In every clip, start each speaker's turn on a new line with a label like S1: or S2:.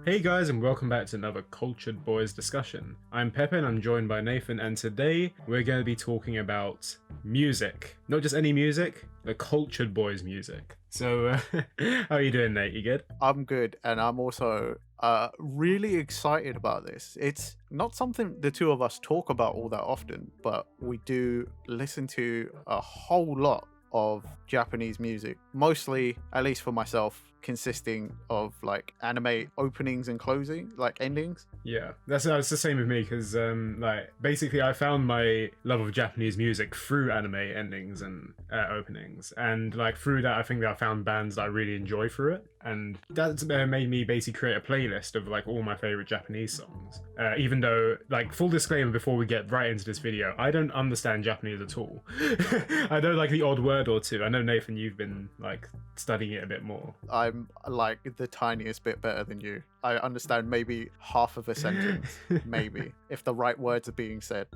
S1: Hey guys, and welcome back to another Cultured Boys discussion. I'm Pepe and I'm joined by Nathan, and today we're going to be talking about music. Not just any music, the Cultured Boys music. So, how are you doing, Nate? You good?
S2: I'm good, and I'm also really excited about this. It's not something the two of us talk about all that often, but we do listen to a whole lot of Japanese music, mostly, at least for myself, consisting of like anime openings and closing, like endings.
S1: Yeah, that's the same with me because like basically I found my love of Japanese music through anime endings and openings, and like through that I think that I found bands that I really enjoy through it, and that's made me basically create a playlist of like all my favorite Japanese songs. Even though, like, full disclaimer before we get right into this video, I don't understand Japanese at all. I know like the odd word or two. I know Nathan, you've been like studying it a bit more.
S2: I'm like the tiniest bit better than you. I understand maybe half of a sentence, maybe, if the right words are being said.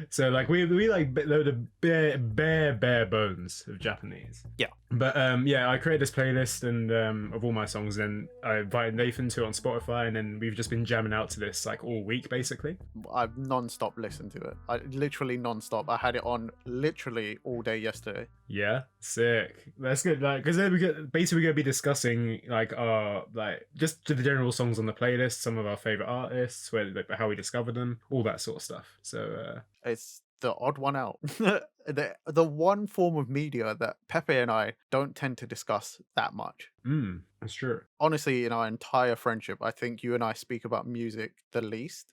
S1: So like we like the bare bones of Japanese.
S2: Yeah.
S1: But yeah, I created this playlist and of all my songs, and I invited Nathan to it on Spotify, and then we've just been jamming out to this like all week basically.
S2: I've non-stop listened to it. I literally non-stop. I had it on literally all day yesterday.
S1: Yeah, sick. That's good. Like, because then we're gonna be discussing like our like just the general songs on the playlist, some of our favorite artists, where like how we discovered them, all that sort of stuff. So
S2: It's the odd one out. The one form of media that Pepe and I don't tend to discuss that much.
S1: that's true.
S2: Honestly, in our entire friendship, I think you and I speak about music the least.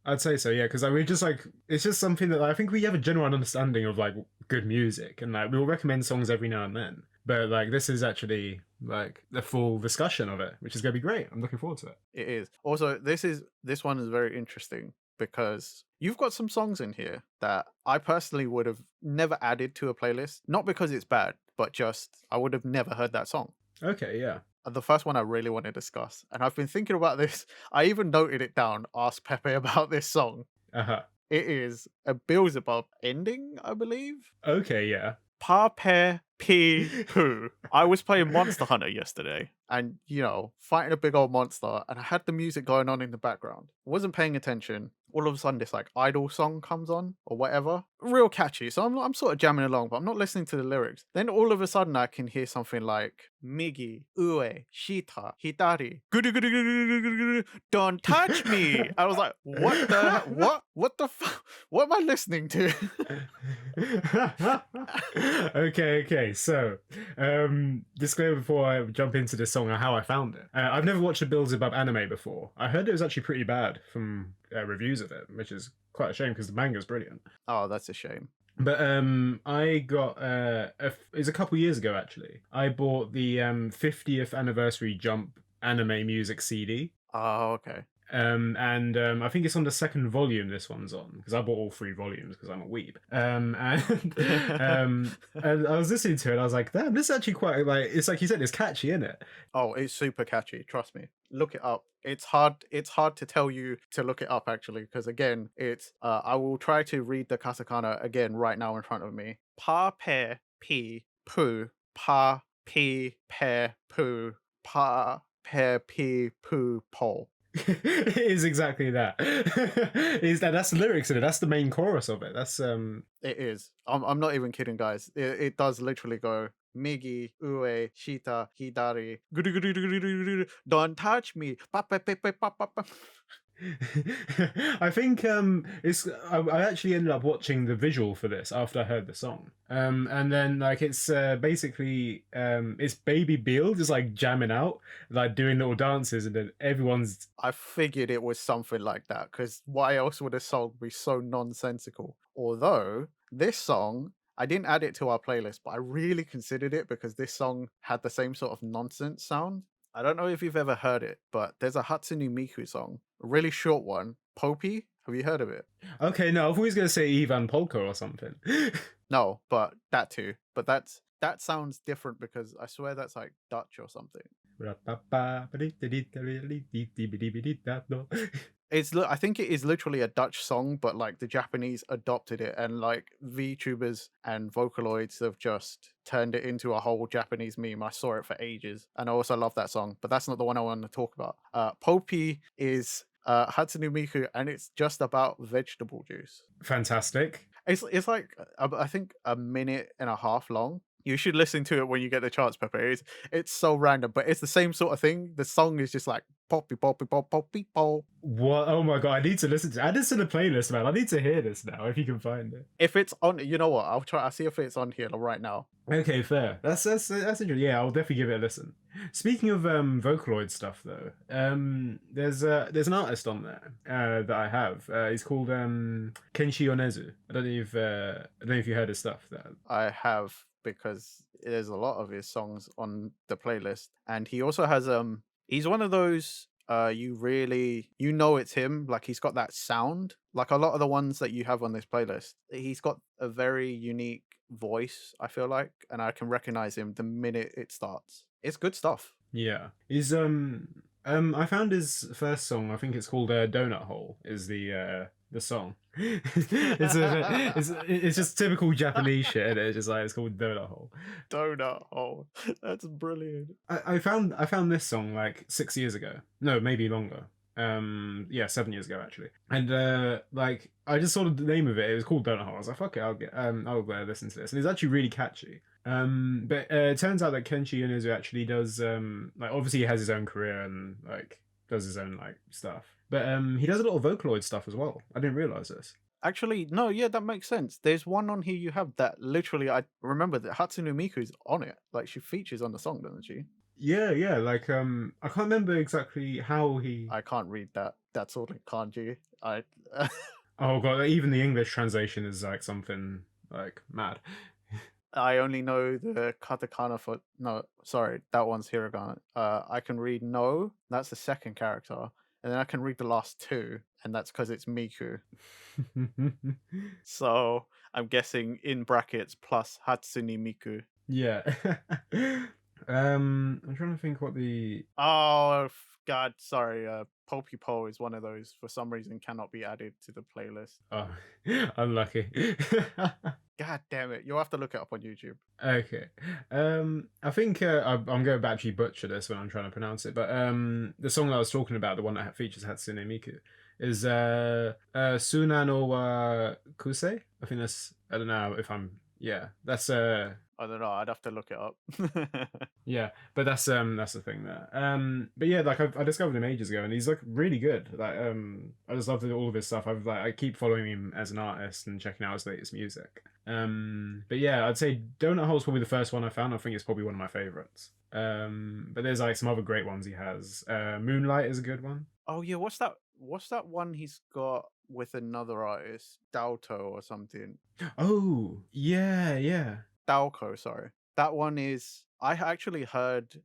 S1: I'd say so, yeah, because like, we just like it's just something that I think we have a general understanding of like good music, and like we'll recommend songs every now and then. But like this is actually like the full discussion of it, which is gonna be great. I'm looking forward to it.
S2: It is. Also, this one is very interesting because you've got some songs in here that I personally would have never added to a playlist. Not because it's bad, but just I would have never heard that song.
S1: Okay, yeah.
S2: The first one I really want to discuss, and I've been thinking about this. I even noted it down, asked Pepe about this song.
S1: Uh-huh.
S2: It is a Beelzebub ending, I believe.
S1: Okay, yeah.
S2: Pa Pe P Poo. I was playing Monster Hunter yesterday and, fighting a big old monster, and I had the music going on in the background. Wasn't paying attention. All of a sudden, this like idol song comes on or whatever. Real catchy. So I'm sort of jamming along, but I'm not listening to the lyrics. Then all of a sudden, I can hear something like Migi, Ue, Shita, Hidari. Don't touch me. I was like, what the fuck? What am I listening to?
S1: Okay. So, disclaimer before I jump into this song and how I found it. I've never watched a Beelzebub anime before. I heard it was actually pretty bad from reviews of it, which is quite a shame because the manga's brilliant.
S2: Oh, that's a shame.
S1: But I got it was a couple years ago actually. I bought the 50th anniversary Jump anime music CD.
S2: Oh, okay.
S1: And I think it's on the second volume this one's on, because I bought all 3 volumes because I'm a weeb. And I was listening to it, I was like, damn, this is actually quite like, it's like you said, it's catchy, isn't it?
S2: Oh, it's super catchy. Trust me. Look it up. It's hard to tell you to look it up actually, because again, it's I will try to read the katakana again right now in front of me. Pa pe pi poo pa pi pe poo pa pe pi poo pole.
S1: It is exactly that. That's the lyrics in it. That's the main chorus of it. That's
S2: It is. I'm not even kidding, guys. It does literally go Migi, Ue, Shita, Hidari. Don't touch me.
S1: I think I actually ended up watching the visual for this after I heard the song. And then like it's basically it's Baby Beal just like jamming out, like doing little dances, and then everyone's
S2: I figured it was something like that, because why else would a song be so nonsensical? Although this song, I didn't add it to our playlist, but I really considered it because this song had the same sort of nonsense sound. I don't know if you've ever heard it, but there's a Hatsune Miku song, a really short one, Popey. Have you heard of it?
S1: Okay, no, I thought he was gonna say Ivan Polka or something.
S2: No, but that too. But that sounds different because I swear that's like Dutch or something. I think it is literally a Dutch song, but like the Japanese adopted it, and like VTubers and Vocaloids have just turned it into a whole Japanese meme. I saw it for ages, and I also love that song. But that's not the one I want to talk about. Poppy is Hatsune Miku, and it's just about vegetable juice.
S1: Fantastic.
S2: It's like I think a minute and a half long. You should listen to it when you get the chance, Pepper. It's so random, but it's the same sort of thing. The song is just like poppy poppy pop poppy pop.
S1: What? Oh my god! I need to listen to. Add this to the playlist, man. I need to hear this now. If you can find it.
S2: If it's on, you know what? I'll try. I'll see if it's on here right now.
S1: Okay, fair. That's interesting. Yeah, I'll definitely give it a listen. Speaking of Vocaloid stuff, though, there's an artist on there that I have. He's called Kenshi Yonezu. I don't know if you heard his stuff.
S2: I have, because there's a lot of his songs on the playlist, and he also has he's one of those you know it's him. Like, he's got that sound. Like a lot of the ones that you have on this playlist, he's got a very unique voice, I feel like, and I can recognize him the minute it starts. It's good stuff.
S1: Yeah, he's I found his first song. I think it's called Donut Hole. Is the song? It's just typical Japanese shit. And it's just like it's called Donut Hole.
S2: Donut Hole. That's brilliant.
S1: I found this song like 6 years ago. No, maybe longer. Yeah, 7 years ago actually. And like I just saw the name of it. It was called Donut Hole. I was like, fuck it, I'll listen to this. And it's actually really catchy. But it turns out that Kenshi Yonezu actually does like, obviously he has his own career and like does his own like stuff. But he does a lot of Vocaloid stuff as well. I didn't realize this.
S2: Actually, no, yeah, that makes sense. There's one on here you have that literally, I remember that Hatsune Miku's on it. Like, she features on the song, doesn't she?
S1: Yeah, like I can't remember exactly how he.
S2: I can't read that. That's all in kanji.
S1: Oh god, even the English translation is like something like mad.
S2: I only know the katakana for no. Sorry, that one's hiragana. I can read no. That's the second character, and then I can read the last two, and that's because it's Miku. So I'm guessing in brackets plus Hatsune Miku.
S1: Yeah. I'm trying to think what the.
S2: Oh God, sorry. Poppy Po is one of those, for some reason, cannot be added to the playlist.
S1: Oh, unlucky.
S2: God damn it! You'll have to look it up on YouTube.
S1: Okay. I think I'm going to actually butcher this when I'm trying to pronounce it, but the song that I was talking about, the one that features Hatsune Miku, is Suna no wa Kusei. I think that's, I don't know if I'm, yeah, that's
S2: I don't know. I'd have to look it up.
S1: yeah, but that's the thing there. But yeah, like I discovered him ages ago, and he's like really good. Like I just love all of his stuff. I keep following him as an artist and checking out his latest music. But yeah, I'd say Donut Hole's probably the first one I found. I think it's probably one of my favorites. But there's like some other great ones he has. Moonlight is a good one.
S2: Oh yeah, what's that one he's got with another artist, Dalto or something?
S1: Oh yeah.
S2: Dalco, sorry. That one is, I actually heard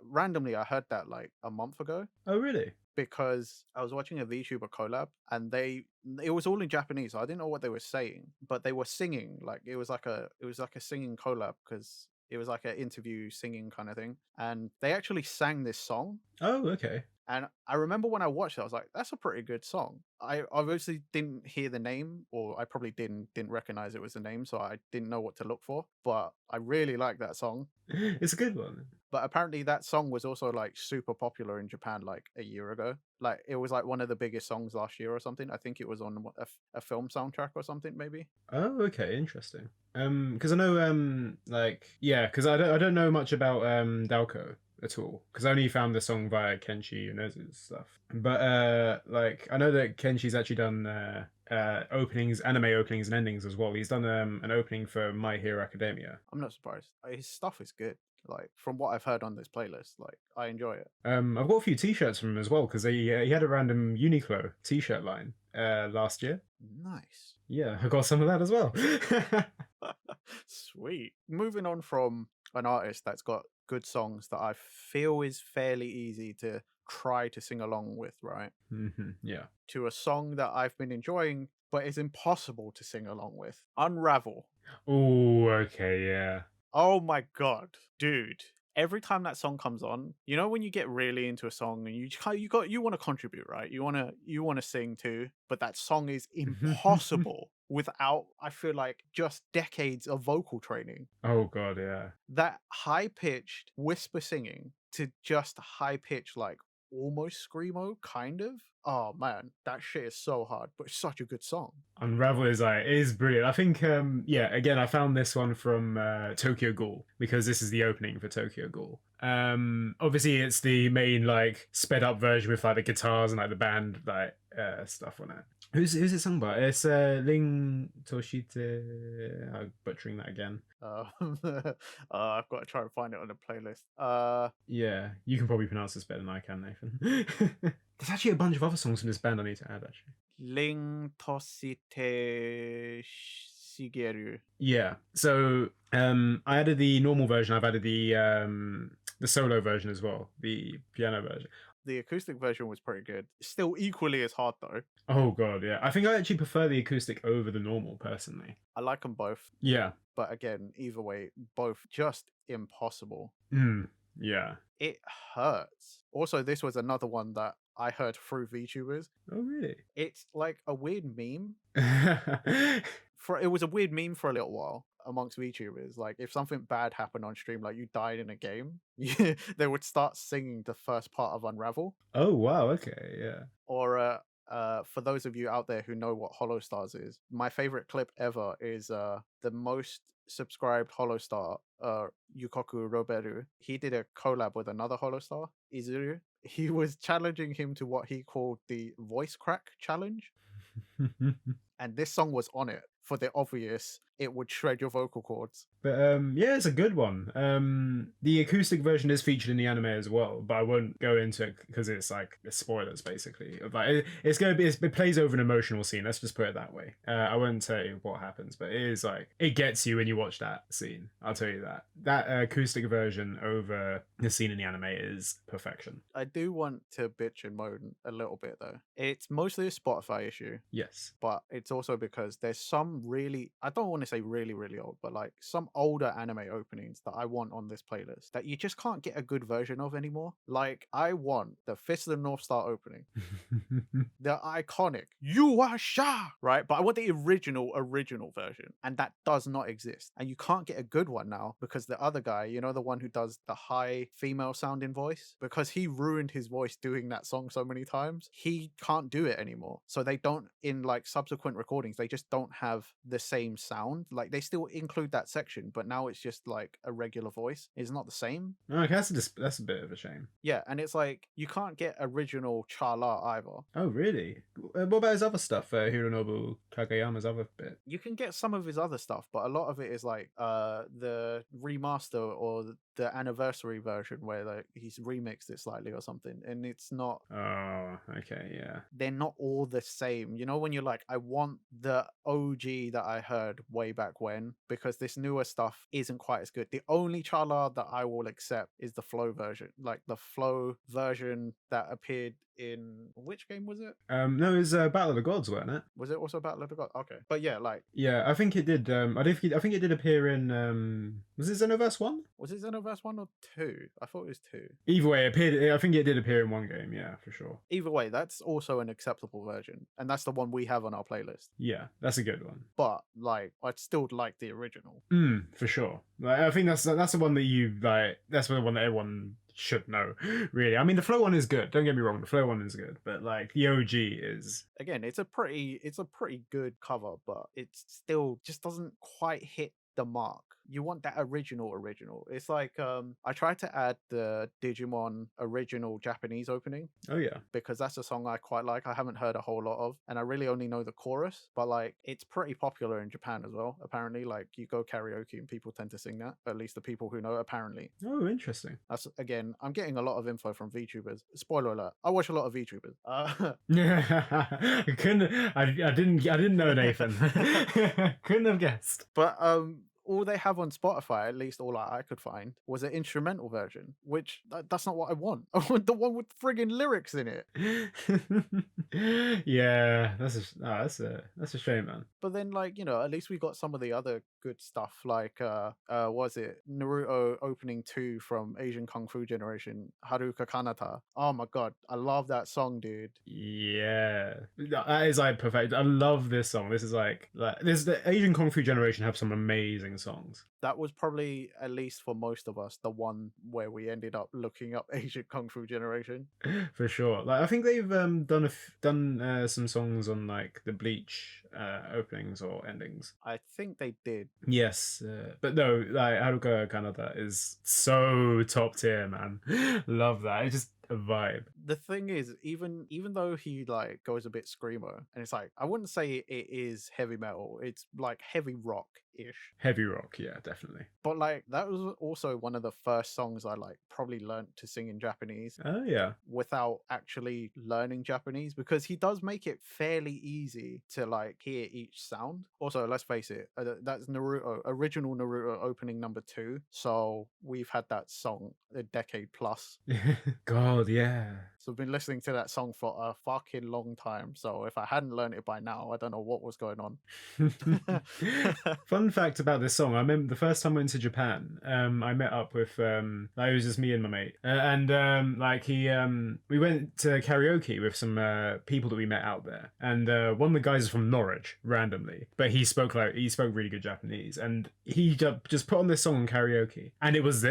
S2: randomly. I heard that like a month ago.
S1: Oh really?
S2: Because I was watching a VTuber collab, and it was all in Japanese. So I didn't know what they were saying, but they were singing. Like it was like a singing collab, because it was like an interview singing kind of thing, and they actually sang this song.
S1: Oh okay.
S2: And I remember when I watched it, I was like, "That's a pretty good song." I obviously didn't hear the name, or I probably didn't recognize it was the name, so I didn't know what to look for. But I really like that song.
S1: It's a good one.
S2: But apparently, that song was also like super popular in Japan like a year ago. Like it was like one of the biggest songs last year or something. I think it was on a film soundtrack or something, maybe.
S1: Oh, okay, interesting. Because I know like yeah, because I don't know much about Dalco at all, because I only found the song via Kenshi Yonezu's stuff. But like I know that Kenshi's actually done openings, anime openings and endings as well. He's done an opening for My Hero Academia.
S2: I'm not surprised. His stuff is good. Like from what I've heard on this playlist, like I enjoy it.
S1: I've got a few T-shirts from him as well, because he had a random Uniqlo T-shirt line last year.
S2: Nice.
S1: Yeah, I got some of that as well.
S2: Sweet. Moving on from an artist that's got good songs that I feel is fairly easy to try to sing along with, right?
S1: Yeah.
S2: To a song that I've been enjoying, but is impossible to sing along with. Unravel.
S1: Oh, okay, yeah.
S2: Oh my god, dude. every time that song comes on, you know when you get really into a song and you want to contribute, right? You want to sing too, but that song is impossible without, I feel like, just decades of vocal training.
S1: Oh god, yeah.
S2: That high pitched whisper singing to just high pitch, like almost screamo, kind of. Oh man, that shit is so hard, but it's such a good song.
S1: Unravel is like, it is brilliant. I think yeah, again, I found this one from Tokyo Ghoul because this is the opening for Tokyo Ghoul. Obviously it's the main like sped up version with like the guitars and like the band like stuff on it. Who's it sung by? It's Ling Toshite. I'm butchering that again.
S2: I've got to try and find it on the playlist.
S1: Yeah, you can probably pronounce this better than I can, Nathan. There's actually a bunch of other songs from this band I need to add, actually.
S2: Ling Toshite Shigeru.
S1: Yeah. So I added the normal version. I've added the solo version as well, the piano version.
S2: The acoustic version was pretty good. Still equally as hard though.
S1: Oh god, yeah. I think I actually prefer the acoustic over the normal, personally.
S2: I like them both.
S1: Yeah.
S2: But again, either way, both just impossible.
S1: Yeah.
S2: It hurts. Also, this was another one that I heard through VTubers.
S1: Oh really?
S2: It's like a weird meme. It was a weird meme for a little while amongst VTubers. Like if something bad happened on stream, like you died in a game, they would start singing the first part of Unravel.
S1: Oh wow, okay, yeah.
S2: Or for those of you out there who know what Hollow Stars is, my favorite clip ever is the most subscribed Hollow Star, Yukoku Roberu. He did a collab with another Hollow Star, Izuru. He was challenging him to what he called the voice crack challenge. And this song was on it for the obvious, it would shred your vocal cords.
S1: But yeah, it's a good one. The acoustic version is featured in the anime as well, but I won't go into it because it's like spoilers basically. Like it's gonna be, it plays over an emotional scene. Let's just put it that way. I won't tell you what happens, but it is like it gets you when you watch that scene. I'll tell you that. That acoustic version over the scene in the anime is perfection.
S2: I do want to bitch and moan a little bit though. It's mostly a Spotify issue.
S1: Yes,
S2: but it's also because there's some really, I don't want to say really, really old, but like some older anime openings that I want on this playlist that you just can't get a good version of anymore. Like I want the Fist of the North Star opening, the iconic Yuasha, right? But I want the original version, and that does not exist. And you can't get a good one now because the other guy, you know, the one who does the high female sounding voice, because he ruined his voice doing that song so many times, he can't do it anymore. So they don't, in like subsequent recordings, they just don't have the same sound. Like they still include that section, but now it's just like a regular voice. It's not the same.
S1: Okay, that's a bit of a shame.
S2: Yeah, and it's like you can't get original Chala either.
S1: Oh really? What about his other stuff? Hironobu Kageyama's other bit.
S2: You can get some of his other stuff, but a lot of it is like the remaster or the anniversary version where like he's remixed it slightly or something, and it's not.
S1: Oh, okay, yeah.
S2: They're not all the same. You know, when you're like, I want the OG that I heard way back when, because this newer stuff isn't quite as good. The only Chala that I will accept is the Flow version, like the Flow version that appeared in which game was it?
S1: No, it was Battle of the Gods, wasn't it?
S2: Was it also Battle of the Gods? Okay, but yeah, like
S1: yeah, I think it did. I think it did appear in. Was it Xenoverse 1?
S2: Was it Xenoverse 1 or 2? I thought it was 2.
S1: Either way, it appeared. I think it did appear in one game. Yeah, for sure.
S2: Either way, that's also an acceptable version, and that's the one we have on our playlist.
S1: Yeah, that's a good one.
S2: But like, I'd still like the original.
S1: For sure. Like, I think that's the one that you like. That's the one that everyone should know, really. I mean, the Flow one is good. Don't get me wrong, the Flow one is good, but like the OG is.
S2: Again, it's a pretty good cover, but it still just doesn't quite hit the mark. You want that original. It's like I tried to add the Digimon original Japanese opening.
S1: Oh yeah, because
S2: that's a song I quite like. I haven't heard a whole lot of, and I really only know the chorus, but like it's pretty popular in Japan as well, apparently. Like you go karaoke and people tend to sing that, at least the people who know, apparently.
S1: Oh, interesting.
S2: That's, again, I'm getting a lot of info from VTubers. Spoiler alert, I watch a lot of VTubers.
S1: I didn't know, Nathan. Couldn't have guessed.
S2: But all they have on Spotify, at least all I could find, was an instrumental version, which that's not what I want. I want the one with friggin' lyrics in it.
S1: Yeah, that's a shame, man.
S2: But then, like, you know, at least we got some of the other good stuff like was it Naruto Opening Two from Asian Kung Fu Generation, Haruka Kanata. Oh my god, I love that song, dude.
S1: Yeah, that is like perfect. I love this song. This is like this. The Asian Kung Fu generation have some amazing songs.
S2: That was probably, at least for most of us, the one where we ended up looking up Asian Kung Fu Generation.
S1: For sure. Like I think they've done some songs on like the Bleach openings or endings.
S2: I think they did.
S1: Yes, but no, like Haruka Kanata is so top tier, man. Love that. It's just a vibe.
S2: The thing is, even though he like goes a bit screamo, and it's like, I wouldn't say it is heavy metal, it's like heavy rock ish.
S1: Heavy rock, yeah, definitely.
S2: But like that was also one of the first songs I like probably learnt to sing in Japanese.
S1: Oh yeah.
S2: Without actually learning Japanese, because he does make it fairly easy to like hear each sound. Also, let's face it, that's original Naruto opening number 2. So we've had that song a decade plus.
S1: God, yeah.
S2: So I've been listening to that song for a fucking long time. So if I hadn't learned it by now, I don't know what was going on.
S1: Fun fact about this song: I remember the first time I went to Japan. I met up with it was just me and my mate, and we went to karaoke with some people that we met out there, and one of the guys is from Norwich randomly, but he spoke really good Japanese, and he just put on this song in karaoke, and it was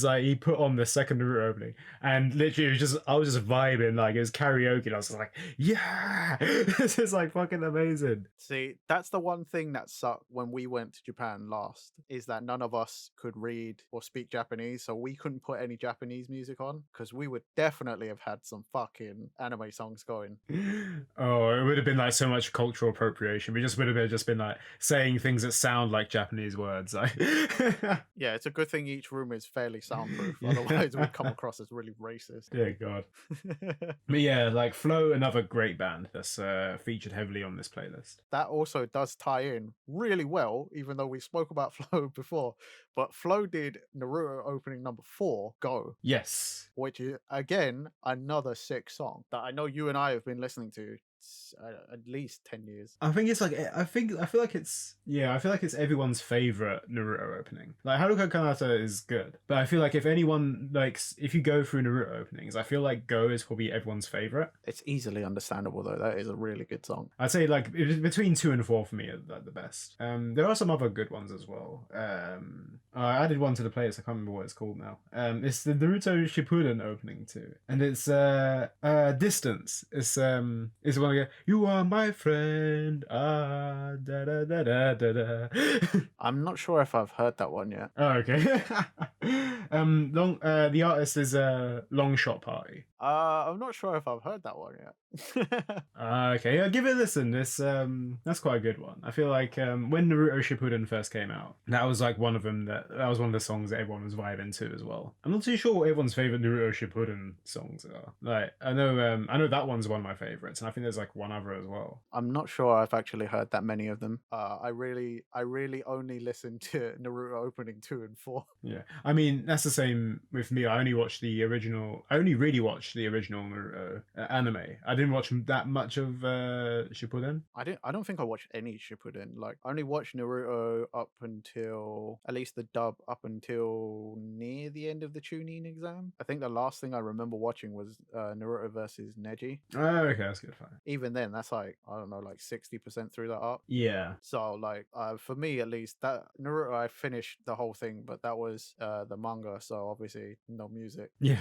S1: like he put on the second Naruto opening, and literally I was just vibing, like it was karaoke, and I was just like, yeah, this is like fucking amazing.
S2: See, that's the one thing that sucked when we went to Japan last, is that none of us could read or speak Japanese, so we couldn't put any Japanese music on, because we would definitely have had some fucking anime songs going.
S1: Oh, it would have been like so much cultural appropriation. We would have just been like saying things that sound like Japanese words. Like
S2: yeah, it's a good thing each room is fairly soundproof, otherwise we'd come across as really racist.
S1: Yeah, God. But yeah, like Flow, another great band that's featured heavily on this playlist.
S2: That also does tie in really well, even though we spoke about Flow before. But Flow did Naruto opening number 4, Go.
S1: Yes.
S2: Which is, again, another sick song that I know you and I have been listening to at least 10 years.
S1: I think it's like I feel like it's everyone's favorite Naruto opening. Like Haruka Kanata is good, but I feel like if you go through Naruto openings, I feel like Go is probably everyone's favorite.
S2: It's easily understandable though. That is a really good song.
S1: I'd say like between 2 and 4 for me are like the best. There are some other good ones as well. I added one to the playlist. I can't remember what it's called now. It's the Naruto Shippuden opening too, and it's Distance. It's one again. You are my friend. Da da da da da da.
S2: I'm not sure if I've heard that one yet.
S1: Oh, okay. The artist is Long Shot Party.
S2: I'm not sure if I've heard that one yet.
S1: Okay, yeah, give it a listen. That's quite a good one. I feel like when Naruto Shippuden first came out, that was like one of them. That was one of the songs that everyone was vibing to as well. I'm not too sure what everyone's favorite Naruto Shippuden songs are. Like I know that one's one of my favorites, and I think there's like one other as well.
S2: I'm not sure I've actually heard that many of them. I really only listened to Naruto opening 2 and 4.
S1: Yeah, I mean that's the same with me. I only really watched the original Naruto anime. I didn't watch that much of Shippuden.
S2: I don't think I watched any Shippuden. Like I only watched Naruto up until, at least the dub, up until near the end of the Chunin exam. I think the last thing I remember watching was Naruto versus Neji.
S1: Oh, okay, that's good. Fine.
S2: Even then, that's like, I don't know, like 60% through that arc.
S1: Yeah.
S2: So like for me at least, that Naruto, I finished the whole thing, but that was the manga, so obviously no music.
S1: Yeah.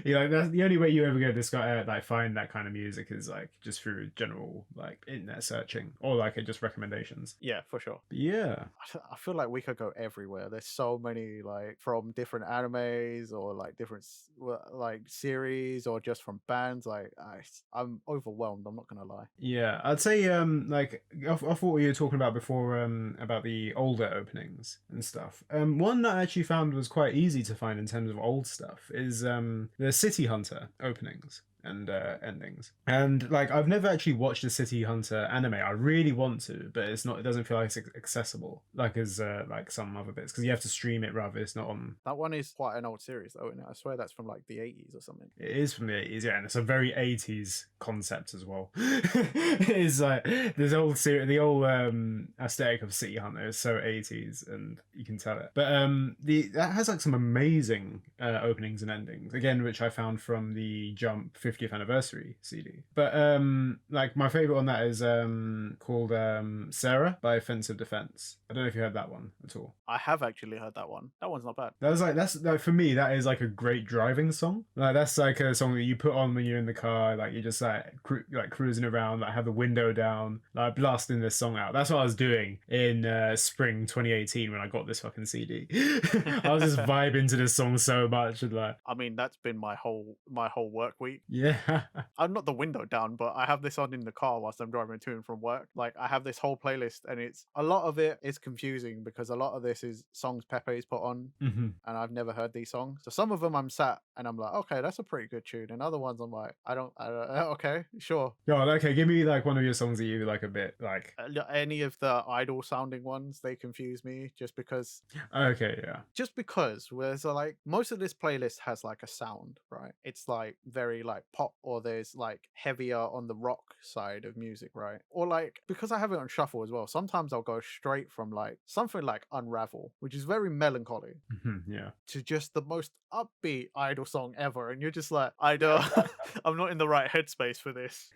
S1: Yeah, that's the only way you ever go to like find that kind of music is like just through general like internet searching or like just recommendations.
S2: Yeah, for sure.
S1: But yeah,
S2: I feel like we could go everywhere. There's so many, like from different animes or like different like series or just from bands. Like I'm overwhelmed, I'm not gonna lie.
S1: Yeah, I'd say like I thought what you were talking about before about the older openings and stuff. One that I actually found was quite easy to find in terms of old stuff is the City Hunter openings. and endings. And like I've never actually watched a City Hunter anime. I really want to, but it's not. It doesn't feel like it's accessible like as like some other bits because you have to stream it rather. It's not on.
S2: That one is quite an old series, though, isn't it? I swear that's from like the 80s or something.
S1: It is from the 80s, yeah, and it's a very 80s concept as well. It's like this old series, the old aesthetic of City Hunter is so 80s, and you can tell it. But that has like some amazing openings and endings again, which I found from the Jump 50th anniversary CD. But like my favorite on that is called Sarah by Offensive Defense. I don't know if you heard that one at all.
S2: I have actually heard that one. That one's not bad.
S1: That's like for me that is like a great driving song. Like that's like a song that you put on when you're in the car, like you're just like cruising around, like have the window down, like blasting this song out. That's what I was doing in spring 2018 when I got this fucking CD. I was just vibing to this song so much, and like
S2: I mean, that's been my whole work week.
S1: yeah.
S2: I'm not the window down, but I have this on in the car whilst I'm driving to and from work. Like I have this whole playlist, and it's a lot of it is confusing because a lot of this is songs Pepe's put on,
S1: Mm-hmm.
S2: and I've never heard these songs. So some of them I'm sat and I'm like, okay, that's a pretty good tune, and other ones I'm like, I don't okay, sure.
S1: Yo, okay, give me like one of your songs that you like a bit like.
S2: Any of the idol sounding ones, they confuse me just because.
S1: Okay, yeah.
S2: Just because whereas like most of this playlist has like a sound, right? It's like very like pop, or there's like heavier on the rock side of music, right? Or like because I have it on shuffle as well, sometimes I'll go straight from like something like Unravel, which is very melancholy,
S1: Yeah.
S2: to just the most upbeat idol song ever, and you're just like, I don't I'm not in the right headspace for this.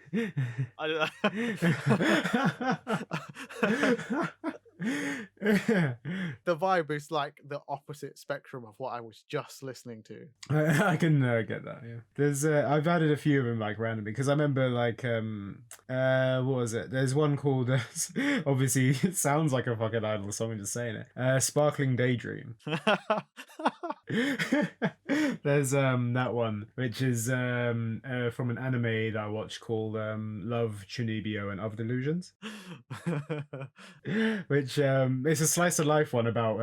S2: The vibe is like the opposite spectrum of what I was just listening to.
S1: I can get that. Yeah, there's I've added a few of them like randomly because I remember like what was it? There's one called obviously it sounds like a fucking idol song. I'm just saying it. Sparkling Daydream. There's that one which is from an anime that I watched called Love, Chunibyo and Other Delusions, which it's a slice of life one about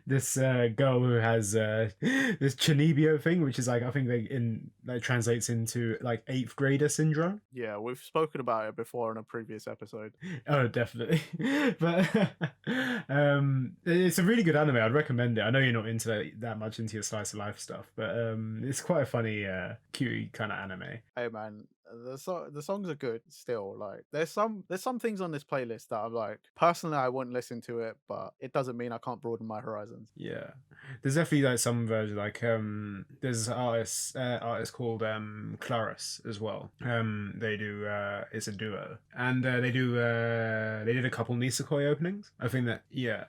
S1: this girl who has this Chunibyo thing, which is like I think that translates into like 8th grader syndrome.
S2: Yeah, we've spoken about it before in a previous episode.
S1: Oh, definitely. But it's a really good anime. I'd recommend it. I know you're not into that much into your slice of life stuff, but it's quite a funny, cute kind of anime.
S2: Hey man, the songs are good still. Like there's some things on this playlist that I'm like, personally I wouldn't listen to it, but it doesn't mean I can't broaden my horizons.
S1: Yeah, there's definitely like some versions like there's an artist called Claris as well. They do it's a duo, and they did a couple Nisekoi openings. I think that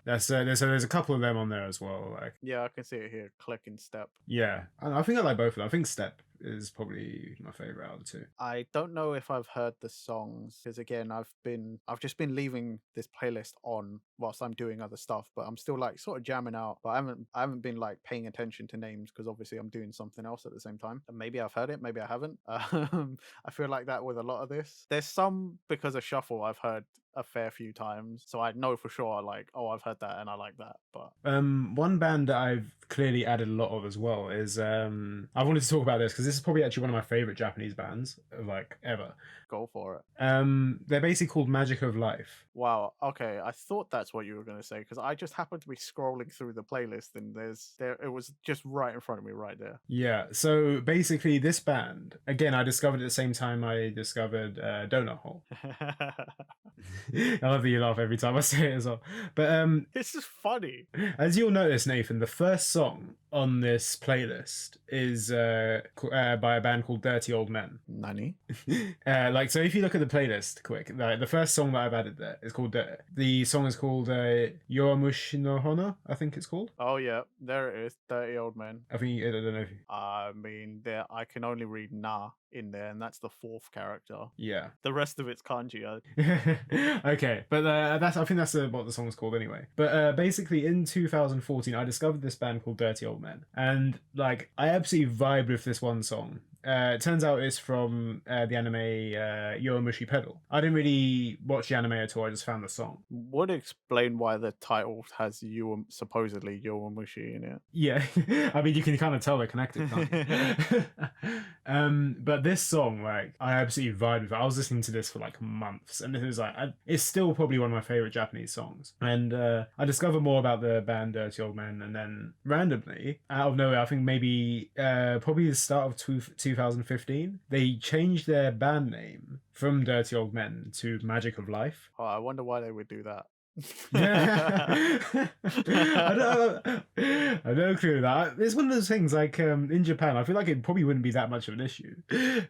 S1: there's a couple of them on there as well. Like
S2: Yeah, I can see it here. Click and Step.
S1: yeah, I think I like both of them. I think Step is probably my favorite out of the two.
S2: I don't know if I've heard the songs because again I've just been leaving this playlist on whilst I'm doing other stuff, but I'm still like sort of jamming out, but I haven't been like paying attention to names because obviously I'm doing something else at the same time. And maybe I've heard it, maybe I haven't. I feel like that with a lot of this. There's some because of shuffle I've heard a fair few times, so I know for sure like, oh, I've heard that and I like that. But
S1: one band that I've clearly added a lot of as well is I wanted to talk about this because this is probably actually one of my favorite Japanese bands like ever.
S2: Go for it.
S1: They're basically called Magic of Life.
S2: Wow. Okay, I thought that's what you were going to say because I just happened to be scrolling through the playlist and it was just right in front of me right there.
S1: Yeah. So basically, this band again, I discovered at the same time I discovered Donut Hole. I love that you laugh every time I say it as well. But
S2: It's just funny.
S1: as you'll notice, Nathan, the first song on this playlist is by a band called Dirty Old Men.
S2: Nani?
S1: Like, so if you look at the playlist quick, like, the first song that I've added there is called the song is called Yoamushi no Hona, I think it's called.
S2: Oh yeah, there it is. Dirty Old Man.
S1: I think I don't know if
S2: I mean, I can only read Na in there, and that's the 4th character.
S1: yeah.
S2: The rest of it's kanji.
S1: Okay, but I think that's what the song's called anyway. But basically, in 2014, I discovered this band called Dirty Old Men, and like I absolutely vibed with this one song. It turns out it's from the anime Yowamushi Pedal. I didn't really watch the anime at all. I just found the song.
S2: Would explain why the title has supposedly Yowamushi in it.
S1: Yeah, I mean you can kind of tell they're connected, can't you? But this song, like, I absolutely vibed with it. I was listening to this for like months, and it was like, it's still probably one of my favorite Japanese songs. And I discovered more about the band Dirty Old Men, and then randomly, out of nowhere, I think maybe probably the start of 2015, they changed their band name from Dirty Old Men to Magic of Life.
S2: Oh, I wonder why they would do that.
S1: I don't, I no clue that. It's one of those things like in Japan, I feel like it probably wouldn't be that much of an issue.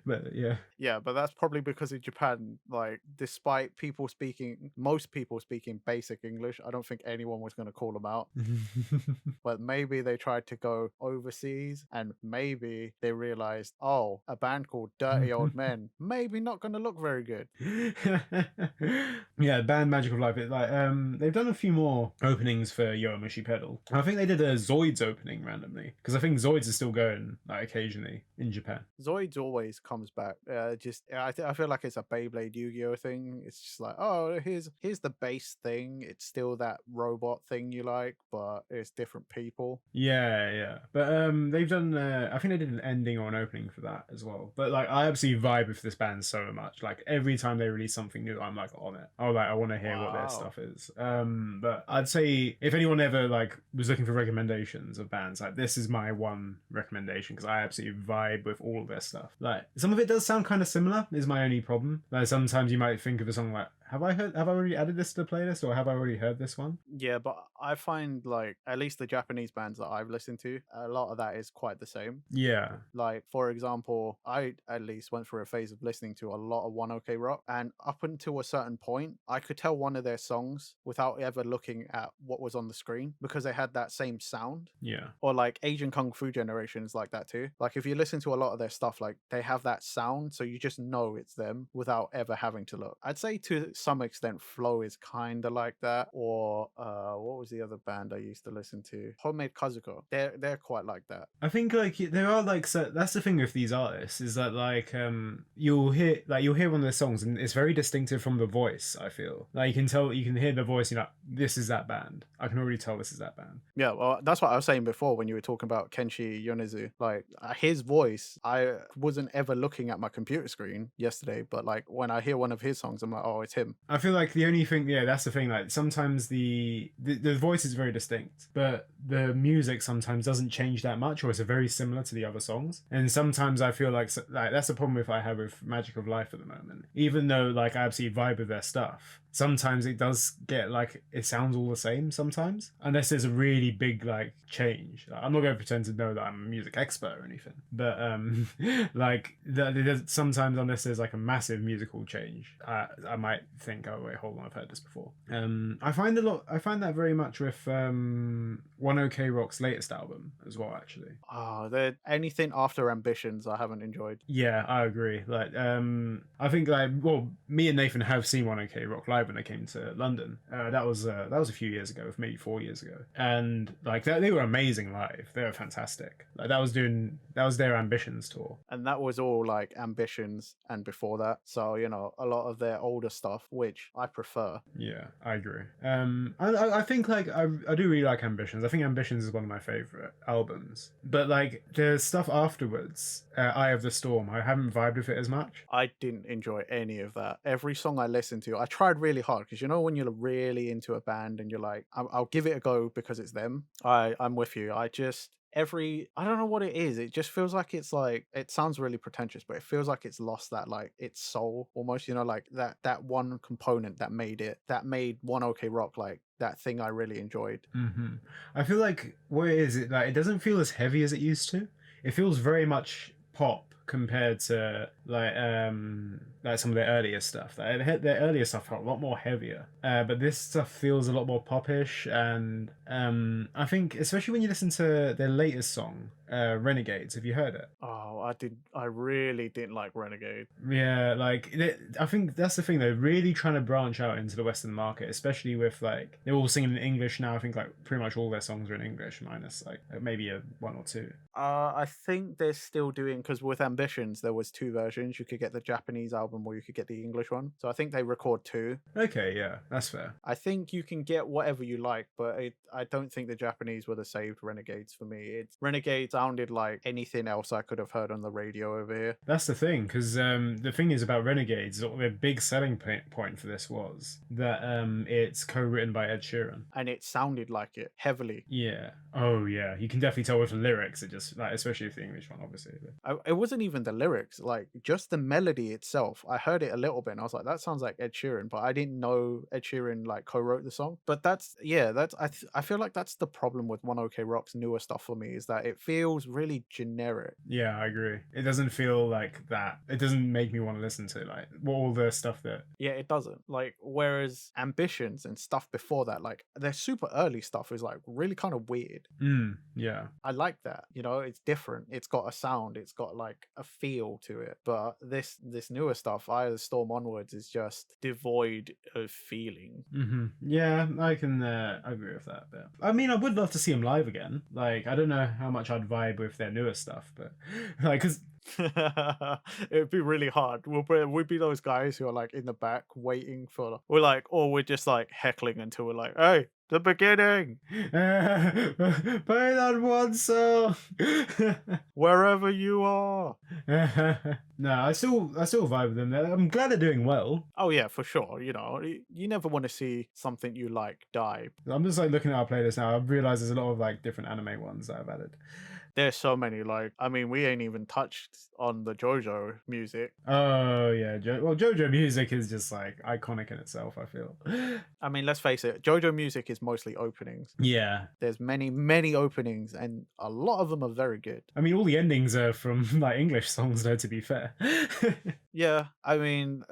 S1: But yeah.
S2: Yeah, but that's probably because in Japan, like, despite most people speaking basic English, I don't think anyone was going to call them out. But maybe they tried to go overseas, and maybe they realized, oh, a band called Dirty Old Men, maybe not going to look very good.
S1: Yeah, band Magic of Life. It, like they've done a few more openings for Yokomushi Pedal. I think they did a Zoids opening randomly because I think Zoids is still going like occasionally in Japan.
S2: Zoids always comes back. I feel like it's a Beyblade Yu-Gi-Oh thing. It's just like, oh, here's the base thing. It's still that robot thing you like, but it's different people.
S1: Yeah. But they've done. I think they did an ending or an opening for that as well. But like, I absolutely vibe with this band so much. Like every time they release something new, I'm like on it. I want to hear what their stuff is. But I'd say if anyone ever like was looking for recommendations of bands, like this is my one recommendation because I absolutely vibe with all of their stuff. Like some of it does sound kind of similar. Is my only problem. Like sometimes you might think of a song like, have I already added this to the playlist, or have I already heard this one?
S2: Yeah, but I find like at least the Japanese bands that I've listened to, a lot of that is quite the same.
S1: Yeah.
S2: Like for example, I at least went through a phase of listening to a lot of One OK Rock, and up until a certain point, I could tell one of their songs without ever looking at what was on the screen because they had that same sound.
S1: Yeah.
S2: Or like Asian Kung Fu Generation is like that too. Like if you listen to a lot of their stuff, like they have that sound, so you just know it's them without ever having to look. I'd say to some extent Flow is kind of like that. Or what was the other band I used to listen to? Homemade Kazuko. They're quite like that.
S1: I think like there are like, so that's the thing with these artists is that like you'll hear one of their songs and it's very distinctive from the voice. I feel like you can hear the voice. You're like, this is that band. I can already tell this is that band.
S2: Yeah, well, that's what I was saying before when you were talking about Kenshi Yonezu. Like his voice, I wasn't ever looking at my computer screen yesterday, but like when I hear one of his songs, I'm like, oh, it's him.
S1: I feel like the only thing, yeah, that's the thing. Like sometimes the voice is very distinct, but the music sometimes doesn't change that much, or it's very similar to the other songs. And sometimes I feel like that's the problem I have with Magic of Life at the moment. Even though like I absolutely vibe with their stuff, sometimes it does get like it sounds all the same sometimes, unless there's a really big like change. Like, I'm not going to pretend to know that I'm a music expert or anything, but like sometimes unless there's like a massive musical change, I might think, oh wait, hold on, I've heard this before. I find that very much with One OK Rock's latest album as well, actually.
S2: Oh, anything after Ambitions I haven't enjoyed.
S1: Yeah, I agree. Like I think like, well, me and Nathan have seen One OK Rock live when they came to London. That was a few years ago, maybe 4 years ago, and like they were amazing live. They were fantastic. Like that was their Ambitions tour,
S2: and that was all like Ambitions and before that. So you know, a lot of their older stuff, which I prefer.
S1: Yeah, I agree. I think like I do really like Ambitions. I think Ambitions is one of my favorite albums. But like the stuff afterwards, Eye of the Storm, I haven't vibed with it as much.
S2: I didn't enjoy any of that. Every song I listened to, I tried really hard because you know when you're really into a band and you're like, I'll give it a go because it's them. I'm with you. I don't know what it is. It just feels like it's like, it sounds really pretentious, but it feels like it's lost that like its soul almost, you know, like that one component that made One OK Rock like that thing I really enjoyed.
S1: Mm-hmm. I feel like what it is, it doesn't feel as heavy as it used to. It feels very much pop compared to like some of their earlier stuff. Like, their earlier stuff felt a lot more heavier, but this stuff feels a lot more popish. And I think especially when you listen to their latest song, Renegades. Have you heard it?
S2: Oh, I really didn't like Renegade.
S1: Yeah, like I think that's the thing. They're really trying to branch out into the Western market, especially with like they're all singing in English now. I think like pretty much all their songs are in English, minus like maybe one or two.
S2: I think they're still doing, because with Ambitions there was two versions. You could get the Japanese album or you could get the English one. So I think they record two.
S1: Okay, yeah, that's fair.
S2: I think you can get whatever you like, but I don't think the Japanese were the saved Renegades for me. It's Renegades. sounded like anything else I could have heard on the radio over here.
S1: That's the thing, because the thing is about Renegades, the big selling point for this was that it's co-written by Ed Sheeran.
S2: And it sounded like it heavily.
S1: Yeah. Oh, yeah. You can definitely tell with the lyrics. It just, like, especially with the English one, obviously.
S2: It wasn't even the lyrics, like just the melody itself. I heard it a little bit and I was like, that sounds like Ed Sheeran, but I didn't know Ed Sheeran like co-wrote the song. But I feel like that's the problem with One OK Rock's newer stuff for me, is that it feels really generic.
S1: Yeah, I agree. It doesn't feel like that. It doesn't make me want to listen to like all the stuff that.
S2: Yeah, it doesn't. Like, whereas Ambitions and stuff before that, like their super early stuff is like really kind of weird.
S1: Yeah.
S2: I like that. You know, it's different. It's got a sound. It's got like a feel to it. But this newer stuff, Either Storm Onwards, is just devoid of feeling.
S1: Yeah, I can agree with that. But I mean, I would love to see them live again. Like, I don't know how much I'd vibe with their newer stuff, but like, because
S2: It'd be really hard. We'd be those guys who are like in the back waiting for. We're just like heckling until we're like, hey, the beginning.
S1: Play that one song.
S2: Wherever you are.
S1: No, I still vibe with them. I'm glad they're doing well.
S2: Oh yeah, for sure. You know, you never want to see something you like die.
S1: I'm just like looking at our playlist now. I've realized there's a lot of like different anime ones that I've added.
S2: There's so many. Like, I mean, we ain't even touched on the JoJo music.
S1: Oh yeah, JoJo music is just like iconic in itself, I feel.
S2: I mean, let's face it, JoJo music is mostly openings.
S1: Yeah.
S2: There's many openings, and a lot of them are very good.
S1: I mean, all the endings are from like English songs, though, to be fair.
S2: Yeah, I mean,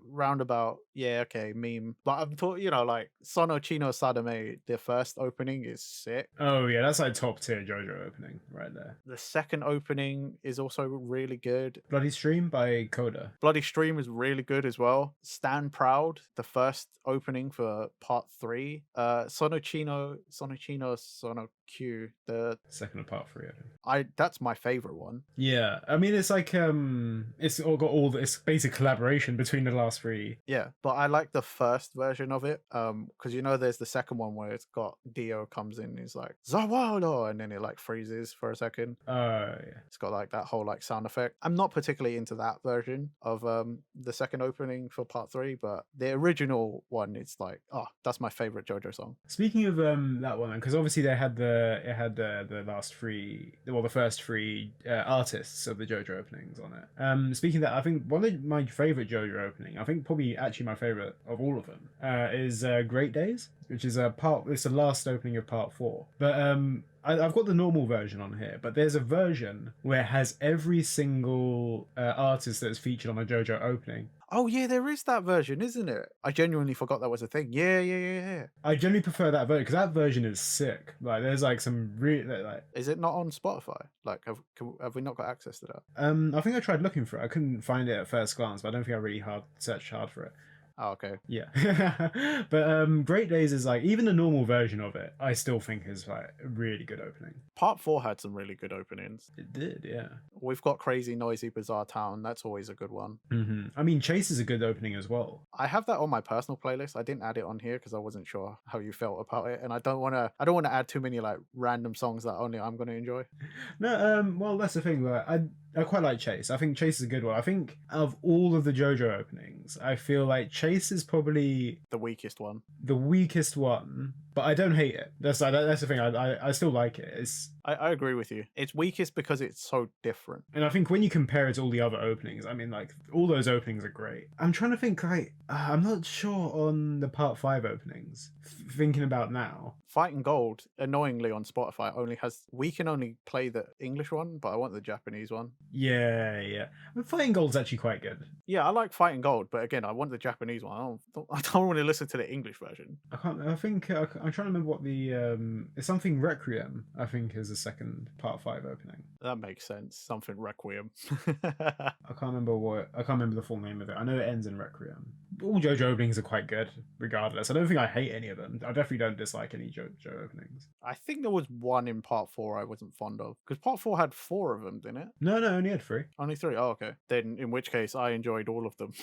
S2: roundabout, yeah, okay, meme. But I'm talking, you know, like Sono Chino Sadame, the first opening is sick.
S1: Oh yeah, that's like top tier JoJo opening right there.
S2: The second opening is also really good.
S1: Bloody Stream by Coda.
S2: Bloody Stream is really good as well. Stand Proud, the first opening for part 3. Sono Q, the
S1: second of part 3. I think.
S2: That's my favorite one.
S1: Yeah, I mean, it's like it's all got it's basic collaboration between the last 3.
S2: Yeah, but I like the first version of it, because you know there's the second one where it's got Dio comes in, he's like Zawado, and then it like freezes for a second.
S1: Yeah,
S2: it's got like that whole like sound effect. I'm not particularly into that version of the second opening for part 3, but the original one, it's like, oh, that's my favorite JoJo song.
S1: Speaking of that one, because obviously they had the first 3 artists of the JoJo openings on it. Speaking of that, I think one of my favorite JoJo opening, I think probably actually my favorite of all of them, is Great Days, which is it's the last opening of part 4. But I've got the normal version on here, but there's a version where it has every single artist that's featured on a JoJo opening.
S2: Oh yeah, there is that version, isn't it? I genuinely forgot that was a thing. Yeah.
S1: I generally prefer that version because that version is sick. Like, there's like some really like.
S2: Is it not on Spotify? Like, have we not got access to that?
S1: I think I tried looking for it. I couldn't find it at first glance, but I don't think I really searched hard for it.
S2: Oh, okay.
S1: Yeah. But Great Days is like, even the normal version of it, I still think is like a really good opening.
S2: Part 4 had some really good openings.
S1: It did, yeah.
S2: We've got Crazy Noisy Bizarre Town. That's always a good one.
S1: I mean, Chase is a good opening as well.
S2: I have that on my personal playlist. I didn't add it on here because I wasn't sure how you felt about it, and I don't want to add too many like random songs that only I'm going to enjoy.
S1: No, well, that's the thing. Like, I quite like Chase. I think Chase is a good one. I think of all of the JoJo openings, I feel like Chase is probably
S2: the weakest one.
S1: But I don't hate it. That's the thing. I still like it.
S2: I agree with you. It's weakest because it's so different.
S1: And I think when you compare it to all the other openings, I mean, like, all those openings are great. I'm trying to think, I'm not sure on the part 5 openings. Thinking about now.
S2: Fighting Gold, annoyingly on Spotify, we can only play the English one, but I want the Japanese one.
S1: Yeah. I mean, Fighting Gold's actually quite good.
S2: Yeah, I like Fighting Gold, but again, I want the Japanese one. I don't want to listen to the English version.
S1: I'm trying to remember what the it's something Requiem, I think, is the second part 5 opening.
S2: That makes sense. Something Requiem.
S1: I can't remember the full name of it. I know it ends in Requiem. All JoJo openings are quite good, regardless. I don't think I hate any of them. I definitely don't dislike any JoJo openings.
S2: I think there was one in part 4 I wasn't fond of, because part 4 had 4 of them, didn't it?
S1: No, only had 3.
S2: Only 3. Oh, okay. Then in which case I enjoyed all of them.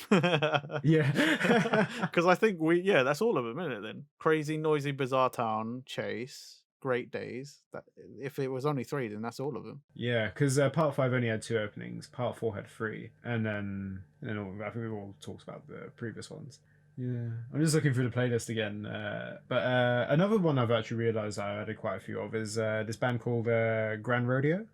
S1: Yeah.
S2: Because I think that's all of them, isn't it? Then Crazy Noisy Bizarre Town, Chase, great days. That if it was only 3, then that's all of them.
S1: Yeah, because part 5 only had 2 openings. Part 4 had 3, and then I think we've all talked about the previous ones. Yeah, I'm just looking through the playlist again. But another one I've actually realized I added quite a few of is this band called Grand Rodeo.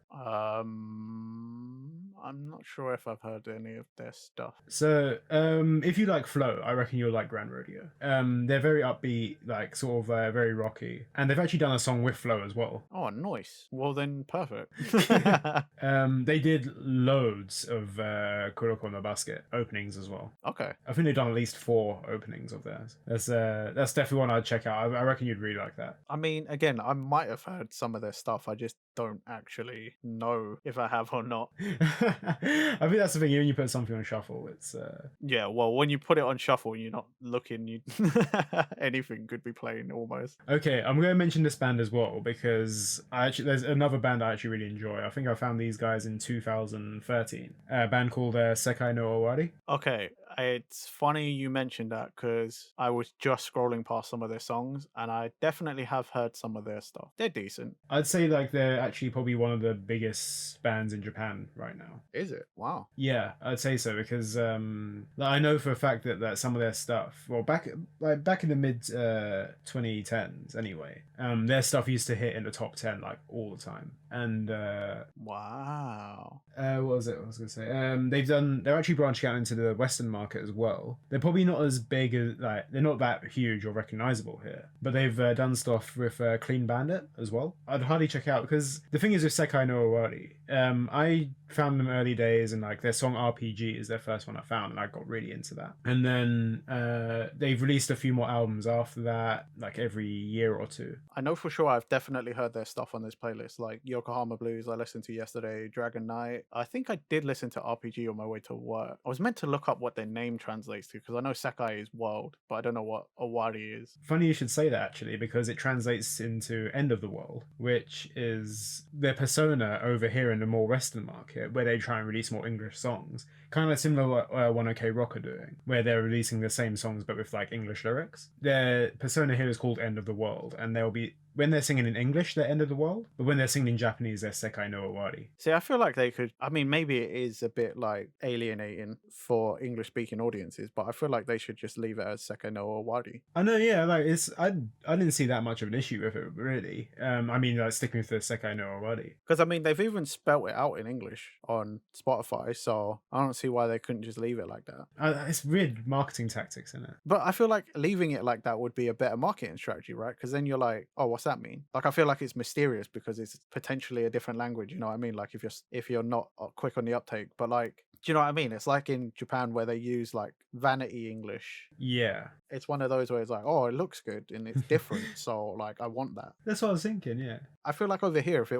S2: I'm not sure if I've heard any of their stuff.
S1: So, if you like Flow, I reckon you'll like Grand Rodeo. They're very upbeat, like sort of very rocky, and they've actually done a song with Flow as well.
S2: Oh, nice. Well, then perfect.
S1: They did loads of Kuroko no Basket openings as well.
S2: Okay.
S1: I think they've done at least 4 openings of theirs. That's definitely one I'd check out. I reckon you'd really like that.
S2: I mean, again, I might have heard some of their stuff. I just don't actually know if I have or not.
S1: I think that's the thing. When you put something on shuffle, it's
S2: Yeah, well, when you put it on shuffle and you're not looking, you anything could be playing almost.
S1: Okay, I'm going to mention this band as well because there's another band I actually really enjoy. I think I found these guys in 2013. A band called Sekai no Owari.
S2: Okay, it's funny you mentioned that because I was just scrolling past some of their songs and I definitely have heard some of their stuff. They're decent.
S1: I'd say like they're actually probably one of the biggest bands in Japan right now.
S2: Is it? Wow.
S1: Yeah, I'd say so because I know for a fact that some of their stuff, well, back in the mid 2010s anyway, their stuff used to hit in the top 10 like all the time. And
S2: wow.
S1: What was it? I was gonna say they're actually branching out into the Western market as well. They're probably not as big as they're not that huge or recognizable here, but they've done stuff with Clean Bandit as well. I'd hardly check out because the thing is with Sekai no Owari, I found them early days and like their song RPG is their first one I found and I got really into that. And then they've released a few more albums after that, like every year or 2.
S2: I know for sure I've definitely heard their stuff on this playlist, like Yokohama Blues I listened to yesterday, Dragon Knight. I think I did listen to RPG on my way to work. I was meant to look up what their name translates to because I know Sekai is world, but I don't know what Owari is.
S1: Funny you should say that actually, because it translates into end of the world, which is their persona over here in the more Western market, where they try and release more English songs. Kind of similar to what 1OK Rock are doing, where they're releasing the same songs but with like English lyrics. Their persona here is called End of the World, and they'll be, when they're singing in English, they're End of the World, but when they're singing in Japanese, they're Sekai no Owari.
S2: See, I feel like they could, I mean, maybe it is a bit like alienating for English speaking audiences, but I feel like they should just leave it as Sekai no Owari.
S1: I know, yeah, like I didn't see that much of an issue with it, really. I mean, like sticking with the Sekai no Owari.
S2: Because, I mean, they've even spelt it out in English on Spotify, so I don't see why they couldn't just leave it like that.
S1: It's weird marketing tactics, isn't it?
S2: But I feel like leaving it like that would be a better marketing strategy, right? Because then you're like, oh, what's that mean? Like, I feel like it's mysterious because it's potentially a different language, you know what I mean? Like, if you're not quick on the uptake, but like, do you know what I mean? It's like in Japan where they use like vanity English.
S1: Yeah.
S2: It's one of those where it's like, oh, it looks good and it's different. So like, I want that.
S1: That's what I was thinking, yeah.
S2: I feel like over here, if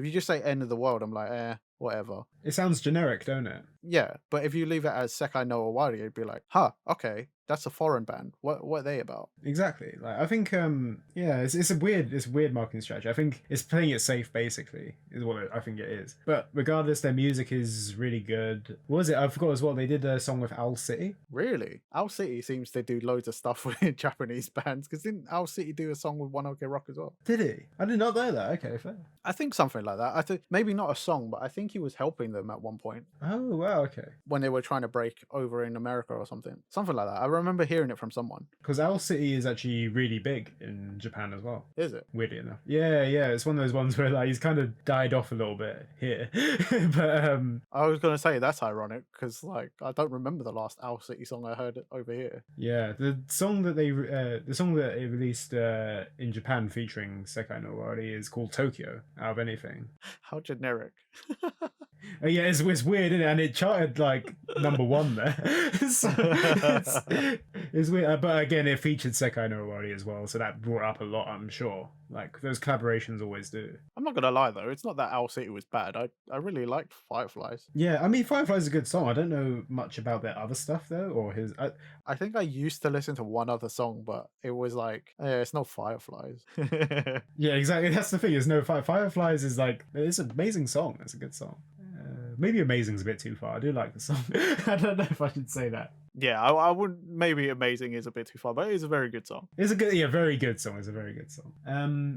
S2: you just say end of the world, I'm like, whatever.
S1: It sounds generic, don't it?
S2: Yeah. But if you leave it as Sekai no Owari, it'd be like, huh, okay. That's a foreign band. What are they about?
S1: Exactly. Like I think, yeah, it's a weird marketing strategy. I think it's playing it safe, basically, is what I think it is. But regardless, their music is really good. What was it? I forgot as well. They did a song with Owl City.
S2: Really? Owl City seems to do loads of stuff with Japanese bands. Because didn't Owl City do a song with 1OK Rock as well?
S1: Did he? I did not know that. Okay, fair.
S2: I think something like that. I think maybe not a song, but I think he was helping them at one point.
S1: Oh wow, okay.
S2: When they were trying to break over in America or something like that. I remember hearing it from someone.
S1: Because Owl City is actually really big in Japan as well.
S2: Is it?
S1: Weirdly enough. Yeah. It's one of those ones where like he's kind of died off a little bit here. But
S2: I was gonna say that's ironic because like I don't remember the last Owl City song I heard over here.
S1: Yeah, the song that they released in Japan featuring Sekai no Owari is called Tokyo. Out of anything.
S2: How generic.
S1: Yeah, it's weird, isn't it? And it charted like #1 there. So it's weird. But again, it featured Sekai no Owari as well, so that brought up a lot, I'm sure. Like those collaborations always do. I'm
S2: not gonna lie though, it's not that Owl City was bad. I really liked Fireflies.
S1: Yeah, I mean Fireflies is a good song. I don't know much about their other stuff though, or his.
S2: I think I used to listen to one other song, but it was like, it's no Fireflies.
S1: Yeah, exactly. That's the thing. Is no Fireflies is like it's an amazing song. It's a good song. Maybe amazing's a bit too far. I do like the song. I don't know if I should say that.
S2: Yeah, I wouldn't. Maybe amazing is a bit too far, but it is a very good song.
S1: It's a good, yeah, very good song. It's a very good song.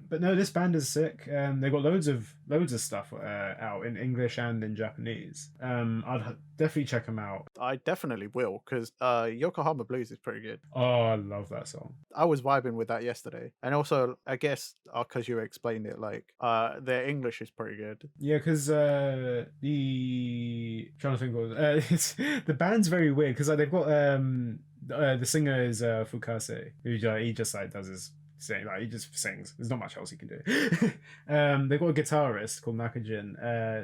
S1: But no, this band is sick. They've got loads of stuff out in English and in Japanese. I'd definitely check them out.
S2: I definitely will, because Yokohama Blues is pretty good.
S1: Oh, I love that song.
S2: I was vibing with that yesterday, and also I guess because you explained it, like their English is pretty good.
S1: Yeah, because trying to think what it's, the band's very weird because like they've got the singer is Fukase, who he just like does his sing, like he just sings. There's not much else he can do. They've got a guitarist called Nakajin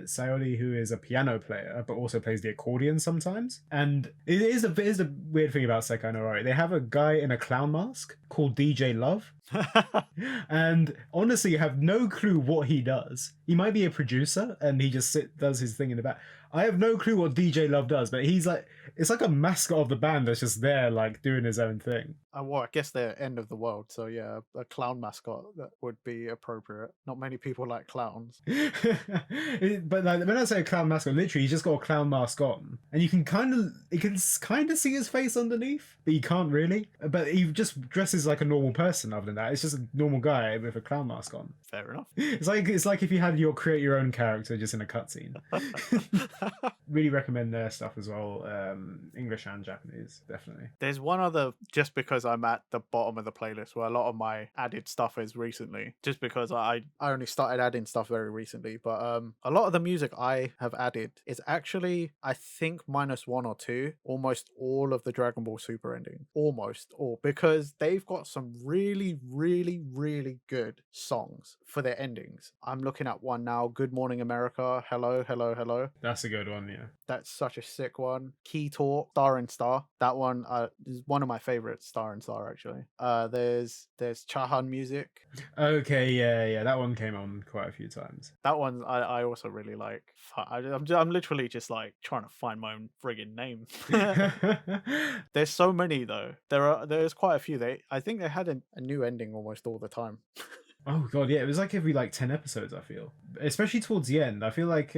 S1: Sayori, who is a piano player but also plays the accordion sometimes. And it is a weird thing about Sekai no Ori. They have a guy in a clown mask called DJ Love. And honestly, you have no clue what he does. He might be a producer and he just does his thing in the back. I have no clue what DJ Love does, but he's like, it's like a mascot of the band that's just there, like doing his own thing.
S2: Well, I guess they're end of the world, so yeah, a clown mascot that would be appropriate. Not many people like clowns.
S1: But like, when I say a clown mascot, literally, he's just got a clown mask on, and you can kind of see his face underneath, but you can't really. But he just dresses like a normal person. Other than that, it's just a normal guy with a clown mask on.
S2: Fair enough.
S1: It's like if you had create your own character just in a cutscene. Really recommend their stuff as well, English and Japanese, definitely.
S2: There's one other, just because I'm at the bottom of the playlist where a lot of my added stuff is recently, just because I only started adding stuff very recently, but a lot of the music I have added is actually, I think, minus one or two, almost all of the Dragon Ball Super ending. Almost all, because they've got some really, really, really good songs for their endings. I'm looking at one now, Good Morning America, Hello, Hello, Hello.
S1: That's a good one, yeah.
S2: That's such a sick one. Key Talk, Star and Star. That one is one of my favorites, Star and Star, actually. There's Chahan Music.
S1: Okay, yeah, that one came on quite a few times.
S2: That one I also really like. I'm literally just like trying to find my own friggin' name. There's so many though. There's quite a few. I think they had a new ending almost all the time.
S1: Oh god, yeah, it was like every 10 episodes, I feel. Especially towards the end. I feel like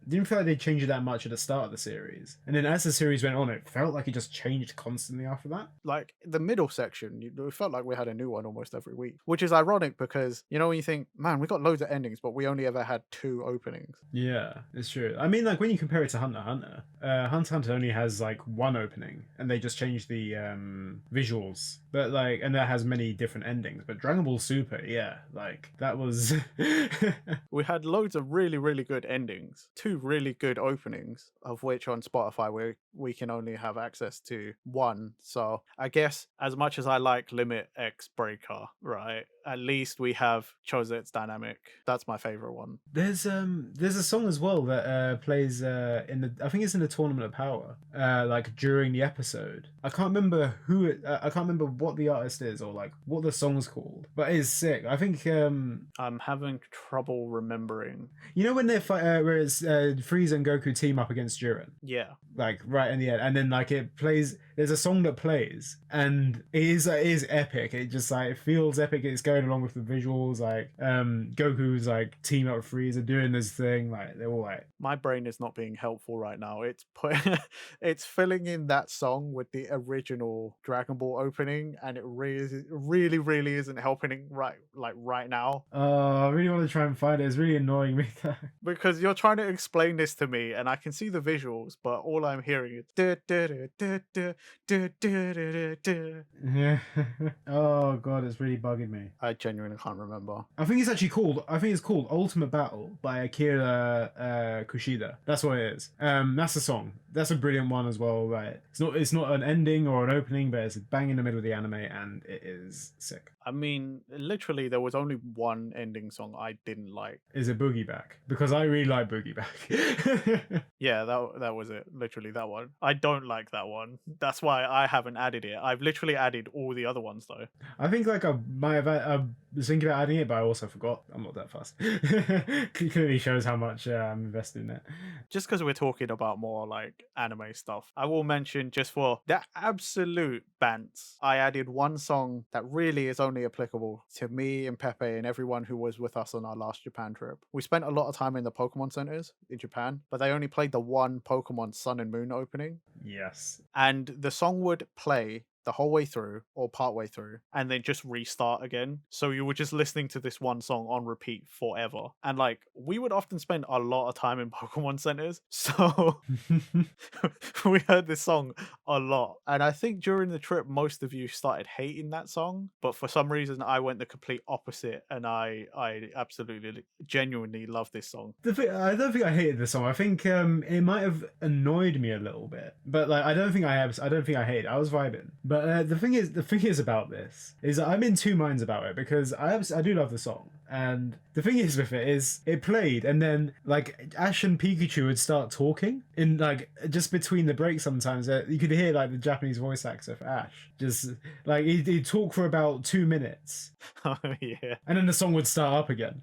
S1: didn't feel like they changed it that much at the start of the series. And then as the series went on, it felt like it just changed constantly after that.
S2: Like the middle section, it felt like we had a new one almost every week. Which is ironic because, you know, when you think, man, we got loads of endings, but we only ever had 2 openings.
S1: Yeah, it's true. I mean, like when you compare it to Hunter x Hunter, Hunter x Hunter only has like 1 opening and they just changed the visuals. But like, and that has many different endings. But Dragon Ball Super, yeah, like that was...
S2: We had loads of really, really good endings. 2 really good openings, of which on Spotify we can only have access to 1. So I guess as much as I like Limit X Breaker, right, at least we have Choset's Dynamic. That's my favorite one.
S1: There's a song as well that plays I think it's in the Tournament of Power, like during the episode. I can't remember I can't remember what the artist is or like what the song's called, but it is sick. I think
S2: I'm having trouble remembering.
S1: You know when they're where it's Frieza and Goku team up against Jiren?
S2: Yeah.
S1: Like right in the end, and then like it plays. There's a song that plays, and it is epic. It just like it feels epic. It's going along with the visuals. Like Goku's like team up with Frieza doing this thing. Like they're all like.
S2: My brain is not being helpful right now. It's filling in that song with the original Dragon Ball opening, and it really, really isn't helping right now.
S1: I really want to try and find it. It's really annoying me
S2: because you're trying to explain this to me, and I can see the visuals, but all I'm hearing is
S1: yeah. Oh god, it's really bugging me.
S2: I genuinely can't remember.
S1: I think it's called Ultimate Battle by Akira Kushida. That's what it is. That's the song. That's a brilliant one as well, right? It's not an ending or an opening, but it's a bang in the middle of the anime, and it is sick.
S2: I mean, literally, there was only one ending song I didn't like.
S1: Is it Boogie Back? Because I really like Boogie Back.
S2: Yeah, that was it. Literally, that one. I don't like that one. That's why I haven't added it. I've literally added all the other ones, though.
S1: I think like I was thinking about adding it, but I also forgot. I'm not that fast. Clearly shows how much I'm invested in it.
S2: Just because we're talking about more like anime stuff, I will mention just for the absolute bants, I added one song that really is only applicable to me and Pepe and everyone who was with us on our last Japan trip. We spent a lot of time in the Pokemon centers in Japan, but they only played the one Pokemon Sun and Moon opening.
S1: Yes.
S2: And the song would play the whole way through or part way through and then just restart again. So you were just listening to this one song on repeat forever. And like we would often spend a lot of time in Pokemon centers. So we heard this song a lot. And I think during the trip most of you started hating that song. But for some reason I went the complete opposite and I absolutely genuinely love this song.
S1: I don't think I hated the song. I think it might have annoyed me a little bit, but like I don't think I hated it. I was vibing. But the thing is about this is that I'm in two minds about it because I do love the song, and the thing is with it is it played and then like Ash and Pikachu would start talking in like just between the breaks. Sometimes you could hear like the Japanese voice actor for Ash just like he'd talk for about 2 minutes.
S2: Oh yeah.
S1: And then the song would start up again.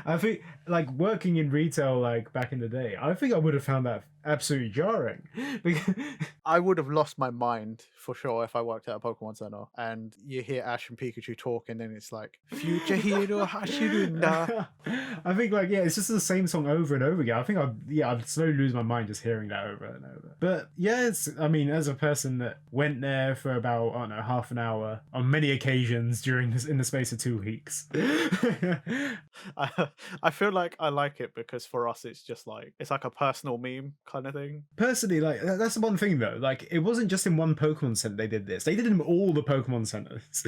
S1: I think like working in retail like back in the day, I think I would have found that absolutely jarring.
S2: I would have lost my mind for sure if I worked at a Pokemon Center and you hear Ash and Pikachu talk and then it's like Future Hero Hashirunda.
S1: I think like it's just the same song over and over again. I think I'd slowly lose my mind just hearing that over and over. But yeah, I mean, as a person that went there for about I don't know half an hour on many occasions during this in the space of 2 weeks.
S2: I feel like I like it because for us it's just like it's like a personal meme kind of thing.
S1: Personally, like that's the one thing though. Like it wasn't just in one Pokemon Center they did this. They did it in all the Pokemon Centers.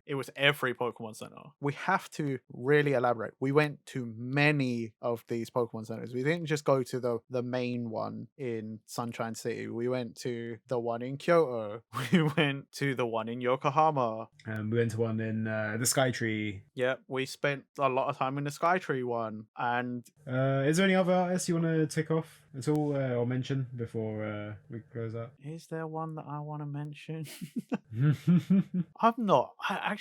S2: It was every Pokemon Center. We have to really elaborate. We went to many of these Pokemon Centers. We didn't just go to the main one in Sunshine City. We went to the one in Kyoto. We went to the one in Yokohama.
S1: We went to one in the Skytree.
S2: Yeah, we spent a lot of time in the Skytree one. And
S1: is there any other artists you want to tick off at all or mention before we close out?
S2: Is there one that I want to mention? I'm not. I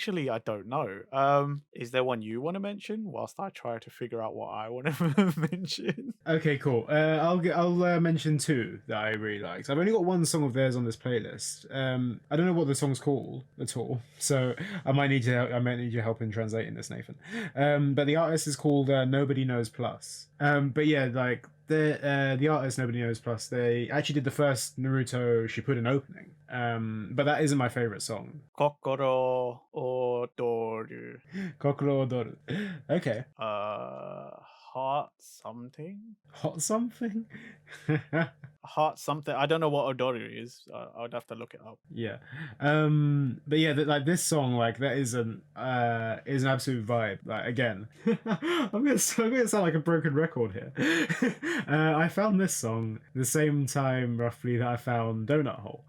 S2: don't know. Is there one you want to mention whilst I try to figure out what I want to mention?
S1: Okay, cool. I'll mention two that I really liked. I've only got one song of theirs on this playlist. I don't know what the song's called at all, so I might need your help in translating this, Nathan. But the artist is called Nobody Knows Plus. But yeah, like the artist Nobody Knows Plus, they actually did the first Naruto Shippuden opening. But that isn't my favorite song.
S2: Kokoro Odoru.
S1: Kokoro Odoru. Okay.
S2: Hot something?
S1: Hot something?
S2: Hot something. I don't know what Odoru is. I would have to look it up.
S1: Yeah. But yeah, like this song, like that is an absolute vibe. Like again, I'm gonna sound like a broken record here. I found this song the same time roughly that I found Donut Hole.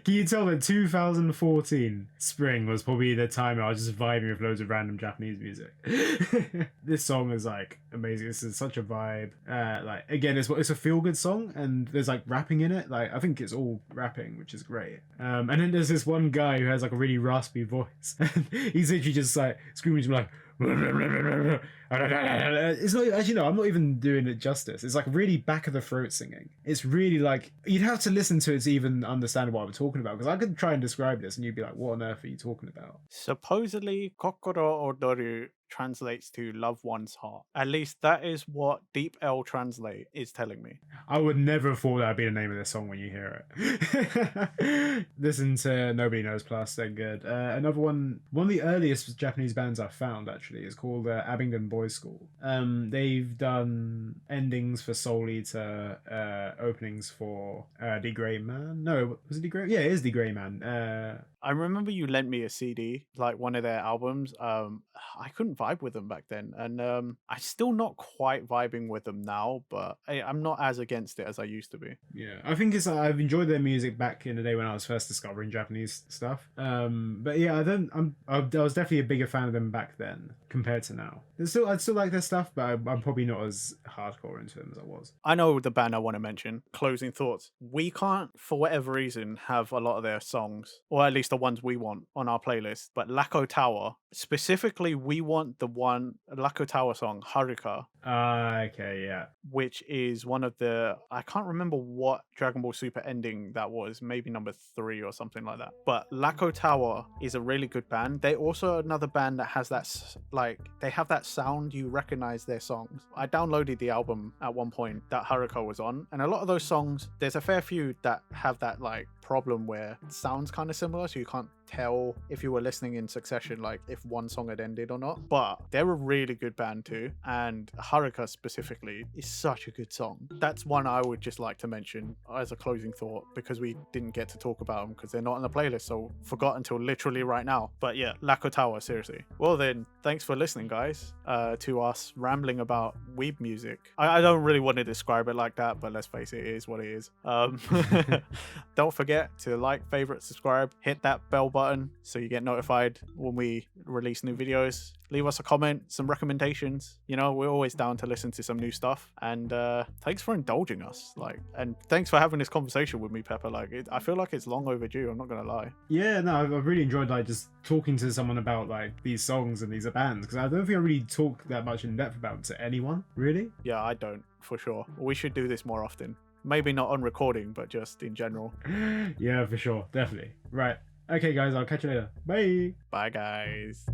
S1: Can you tell that 2014 spring was probably the time I was just vibing with loads of random Japanese music. This song is like amazing. This is such a vibe. Like again, it's a feel good song, and there's like rapping in it. Like I think it's all rapping, which is great. And then there's this one guy who has like a really raspy voice. He's literally just like screaming to me like. It's not actually no, I'm not even doing it justice. It's like really back of the throat singing. It's really like you'd have to listen to it to even understand what I'm talking about, because I could try and describe this and you'd be like, what on earth are you talking about?
S2: Supposedly Kokoro Odoru translates to love one's heart. At least that is what Deep L Translate is telling me.
S1: I would never have thought that would be the name of this song when you hear it. Listen to Nobody Knows Plus, they're good. Another one of the earliest Japanese bands I've found actually is called Abingdon Boys School. They've done endings for Soul Eater, openings for The Grey Man. No, was it The Grey? Yeah, it is The Grey Man.
S2: I remember you lent me a CD, like one of their albums. I couldn't vibe with them back then, and I'm still not quite vibing with them now, but I'm not as against it as I used to be.
S1: Yeah, I think it's I've enjoyed their music back in the day when I was first discovering Japanese stuff. But yeah, I was definitely a bigger fan of them back then compared to now. I'd still like their stuff, but I'm probably not as hardcore into them as I was.
S2: I know the band I want to mention. Closing thoughts. We can't, for whatever reason, have a lot of their songs, or at least the ones we want, on our playlist. But Lako Tower, specifically, we want the one Lako Tower song, Haruka,
S1: Okay, yeah.
S2: which is one of the, I can't remember what Dragon Ball Super ending that was, maybe number 3 or something like that. But Lako Tower is a really good band. They also another band that has that, like, they have that sound, you recognize their songs. I downloaded the album at one point that Haruka was on, and a lot of those songs, there's a fair few that have that like problem where it sounds kind of similar, so you can't tell if you were listening in succession, like if one song had ended or not. But they're a really good band too, and Haruka specifically is such a good song. That's one I would just like to mention as a closing thought, because we didn't get to talk about them because they're not on the playlist, so forgot until literally right now. But yeah, Lako Tower, seriously. Well then, thanks for listening, guys, to us rambling about weeb music. I don't really want to describe it like that, but let's face it, it is what it is. Don't forget to like, favorite, subscribe, hit that bell button so you get notified when we release new videos. Leave us a comment, some recommendations. You know, we're always down to listen to some new stuff. And thanks for indulging us. Like, and thanks for having this conversation with me, Pepper. Like, I feel like it's long overdue. I'm not gonna lie.
S1: Yeah, no, I've really enjoyed like just talking to someone about like these songs and these bands, because I don't think I really talk that much in depth about it to anyone, really.
S2: Yeah, I don't, for sure. We should do this more often. Maybe not on recording, but just in general.
S1: Yeah, for sure, definitely. Right. Okay, guys, I'll catch you later. Bye.
S2: Bye, guys.